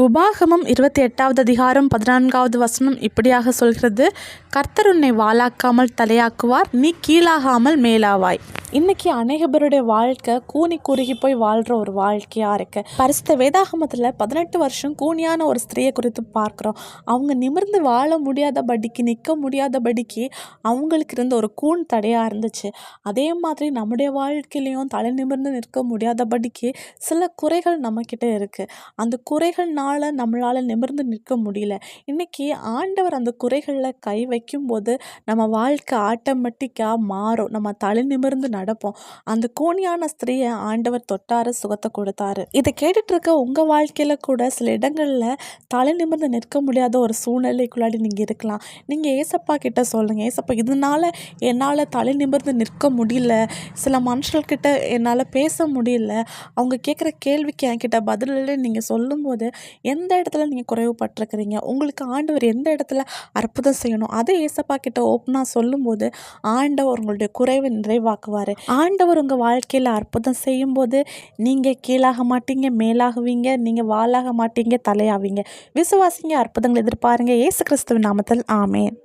உபாகமம் 28வது அதிகாரம் 14வது வசனம் இப்படியாக சொல்கிறது, கர்த்தர் உன்னை வாளாக்காமல் தலையாக்குவார், நீ கீழாகாமல் மேலாவாய். இன்னைக்கு அநேக பேருடைய வாழ்க்கை கூனி குறுகி போய் வாழ்கிற ஒரு வாழ்க்கையாக இருக்குது. பரிசுத்த வேதாகமத்தில் 18 வருஷம் கூனியான ஒரு ஸ்திரியை குறித்து பார்க்குறோம். அவங்க நிமிர்ந்து வாழ முடியாதபடிக்கு, நிற்க முடியாதபடிக்கு அவங்களுக்கு இருந்த ஒரு கூன் தடையாக இருந்துச்சு. அதே மாதிரி நம்முடைய வாழ்க்கையிலையும் தலை நிமிர்ந்து நிற்க முடியாதபடிக்கு சில குறைகள் நம்மக்கிட்ட இருக்குது. அந்த குறைகள்னால நம்மளால் நிமிர்ந்து நிற்க முடியல. இன்னைக்கு ஆண்டவர் அந்த குறைகளில் கை வைக்கும்போது நம்ம வாழ்க்கை ஆட்டோமேட்டிக்காக மாறும். நம்ம தலை நிமிர்ந்து நடப்போம். அந்த கூனியான ஸ்திரியை ஆண்டவர் தொட்டாரு, சுகத்தை கொடுத்தாரு. இதை கேட்டுட்டு இருக்க உங்கள் வாழ்க்கையில் கூட சில இடங்களில் தலை நிமிர்ந்து நிற்க முடியாத ஒரு சூழ்நிலைக்குள்ளாடி நீங்கள் இருக்கலாம். நீங்கள் ஏசப்பா கிட்ட சொல்லுங்கள், ஏசப்பா இதனால என்னால் தலை நிமிர்ந்து நிற்க முடியல, சில மனுஷர்கிட்ட என்னால் பேச முடியல, அவங்க கேட்குற கேள்விக்கு என்கிட்ட பதில் இல்லை நீங்கள் சொல்லும்போது எந்த இடத்துல நீங்கள் குறைவுபட்டிருக்கிறீங்க, உங்களுக்கு ஆண்டவர் எந்த இடத்துல அற்புதம் செய்யணும், அதை ஏசப்பா கிட்ட ஓப்பனாக சொல்லும்போது ஆண்டவர் உங்களுடைய குறைவை நிறைவாக்குவார். ஆண்டவர் உங்கள் வாழ்க்கையில் அற்புதம் செய்யும்போது நீங்கள் கீழாக மாட்டீங்க, மேலாகுவீங்க. நீங்கள் வாளாக மாட்டீங்க, தலையாவீங்க. விசுவாசிங்க, அற்புதங்கள் எதிர்பாருங்க. இயேசு கிறிஸ்துவின் நாமத்தில் ஆமென்.